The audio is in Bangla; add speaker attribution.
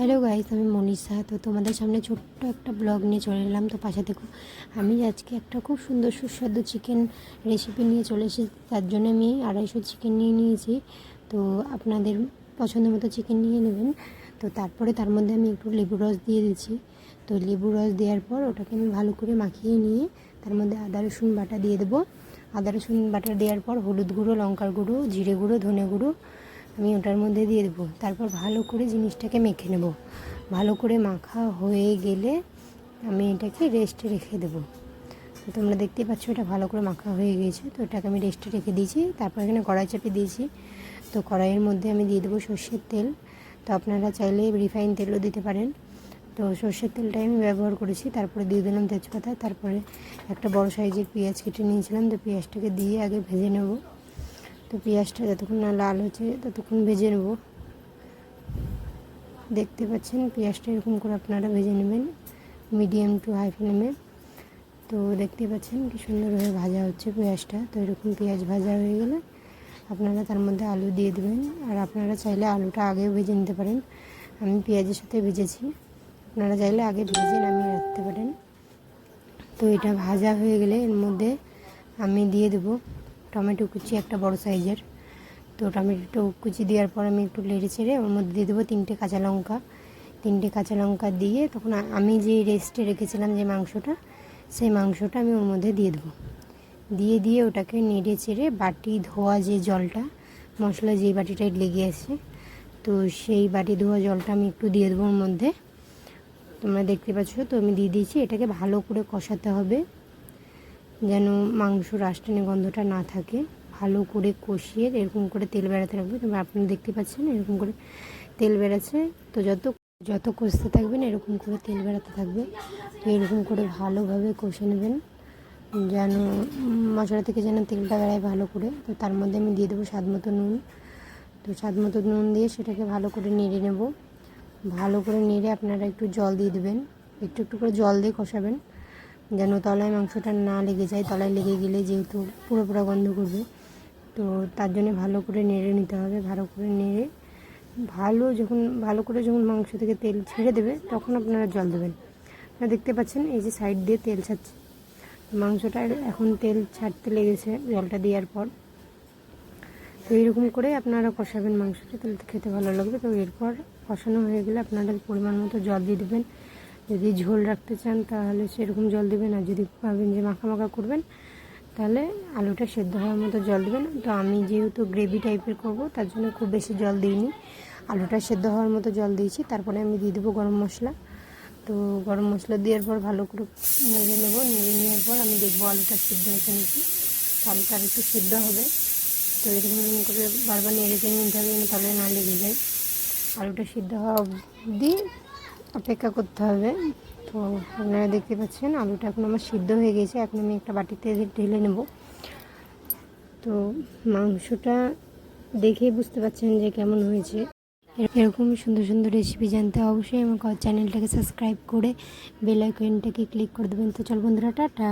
Speaker 1: হ্যালো গাইস, আমি মনীষা। তো তোমাদের সামনে ছোট্ট একটা ব্লগ নিয়ে চলে এলাম। তো পাশে দেখো, আমি আজকে একটা খুব সুন্দর সুস্বাদু চিকেন রেসিপি নিয়ে চলে এসেছি। তার জন্য আমি 250 চিকেন নিয়ে নিয়েছি। তো আপনাদের পছন্দ মতো চিকেন নিয়ে নেবেন। তো তারপরে তার মধ্যে আমি একটু লেবু রস দিয়ে দিচ্ছি। তো লেবু রস দেওয়ার পর ওটাকে আমি ভালো করে মাখিয়ে নিয়ে তার মধ্যে আদা রসুন বাটা দিয়ে দেবো। আদা রসুন বাটা দেওয়ার পর হলুদ গুঁড়ো, লঙ্কার গুঁড়ো, জিরে গুঁড়ো, ধনে গুঁড়ো আমি ওটার মধ্যে দিয়ে দেবো। তারপর ভালো করে জিনিসটাকে মেখে নেব। ভালো করে মাখা হয়ে গেলে আমি এটাকে রেস্টে রেখে দেবো। তো তোমরা দেখতেই পাচ্ছ এটা ভালো করে মাখা হয়ে গিয়েছে। তো এটাকে আমি রেস্টে রেখে দিয়েছি। তারপর এখানে কড়াই চাপে দিয়েছি। তো কড়াইয়ের মধ্যে আমি দিয়ে দেবো সর্ষের তেল। তো আপনারা চাইলে রিফাইন তেলও দিতে পারেন। তো সর্ষের তেলটাই আমি ব্যবহার করেছি। তারপরে দিয়ে দিলাম তেজপাতা। তারপরে একটা বড় সাইজের পেঁয়াজ কেটে নিয়েছিলাম। তো পেঁয়াজটাকে দিয়ে আগে ভেজে নেব। তো পেঁয়াজটা যতক্ষণ না লাল হচ্ছে ততক্ষণ ভেজে নেব। দেখতে পাচ্ছেন পেঁয়াজটা এরকম করে আপনারা ভেজে নেবেন মিডিয়াম টু হাই ফ্লেমে। তো দেখতে পাচ্ছেন কি সুন্দরভাবে ভাজা হচ্ছে পেঁয়াজটা। তো এরকম পেঁয়াজ ভাজা হয়ে গেলে আপনারা তার মধ্যে আলু দিয়ে দেবেন। আর আপনারা চাইলে আলুটা আগেও ভেজে নিতে পারেন। আমি পেঁয়াজের সাথে ভেজেছি, আপনারা চাইলে আগে ভেজে নামিয়ে রাখতে পারেন। তো এটা ভাজা হয়ে গেলে এর মধ্যে আমি দিয়ে দেবো টমেটো কুচি একটা বড় সাইজের। তো টমেটো কুচি দেওয়ার পর আমি একটু নেড়ে চেড়ে ওর মধ্যে দিয়ে দেবো 3টে কাঁচা লঙ্কা। 3টে কাঁচা লঙ্কা দিয়ে তখন আমি যে রেস্টে রেখেছিলাম যে মাংসটা, সেই মাংসটা আমি ওর মধ্যে দিয়ে দেবো। দিয়ে ওটাকে নেড়ে চেড়ে বাটি ধোয়া যে জলটা, মশলা যেই বাটিটায় লেগে আছে, তো সেই বাটি ধোয়া জলটা আমি একটু দিয়ে দেবো ওর মধ্যে। তোমরা দেখতে পাচ্ছ তো আমি দিয়ে দিয়েছি। এটাকে ভালো করে কষাতে হবে যেন মাংসর আষ্টানি গন্ধটা না থাকে। ভালো করে কষিয়ে এরকম করে তেল বেড়াতে রাখবে। তোমরা আপনারা দেখতে পাচ্ছেন এরকম করে তেল বেড়াচ্ছে। তো যত কষতে থাকবেন এরকম করে তেল বেড়াতে থাকবে। তো এরকম করে ভালোভাবে কষে নেবেন যেন মশলা থেকে যেন তেলটা বেড়ায় ভালো করে। তো তার মধ্যে আমি দিয়ে দেবো স্বাদ মতো নুন। তো স্বাদ মতো নুন দিয়ে সেটাকে ভালো করে নেড়ে নেব। ভালো করে নেড়ে আপনারা একটু জল দিয়ে দেবেন। একটু একটু করে জল দিয়ে কষাবেন যেন তলায় মাংসটা না লেগে যায়। তলায় লেগে গেলে যেহেতু পুরো গন্ধ করবে, তো তার জন্য ভালো করে নেড়ে নিতে হবে। ভালো করে নেড়ে ভালো করে যখন মাংস থেকে তেল ছেড়ে দেবে তখন আপনারা জল দেবেন। আপনারা দেখতে পাচ্ছেন এই যে সাইড দিয়ে তেল ছাড়ছে, মাংসটা এখন তেল ছাড়তে লেগেছে জলটা দেওয়ার পর। তো এইরকম করে আপনারা কষাবেন মাংসটা, তাহলে খেতে ভালো লাগবে। তো এরপর কষানো হয়ে গেলে আপনারা পরিমাণ মতো জল দিয়ে দেবেন। যদি ঝোল রাখতে চান তাহলে সেরকম জল দেবেন, আর যদি ভাবেন যে মাখা মাখা করবেন তাহলে আলুটা সেদ্ধ হওয়ার মতো জল দেবেন। তো আমি যেহেতু গ্রেভি টাইপের করব তার জন্য খুব বেশি জল দিইনি, আলুটা সেদ্ধ হওয়ার মতো জল দিয়েছি। তারপরে আমি দিয়ে দেবো গরম মশলা। তো গরম মশলা দেওয়ার পর ভালো করে নেড়ে নেব। নেড়ে নেওয়ার পর আমি দেখবো আলুটা সিদ্ধ হয়েছে নাকি। আলুটা আর একটু সিদ্ধ হবে। তো এরকম করে বারবার নেড়ে চেড়ে নিতে হবে যেন তলায় না লেগে যায়। আলুটা সিদ্ধ হওয়া অবধি অপেক্ষা করতে হবে। তো আপনারা দেখতে পাচ্ছেন আলুটা এখন আমার সিদ্ধ হয়ে গেছে। এখন আমি একটা বাটিতে ঢেলে নেব। তো মাংসটা দেখেই বুঝতে পারছেন যে কেমন হয়েছে। এরকম সুন্দর সুন্দর রেসিপি জানতে অবশ্যই আমার চ্যানেলটাকে সাবস্ক্রাইব করে বেল আইকনটাকে ক্লিক করে দেবেন। তো চল বন্ধুরা, টাটা।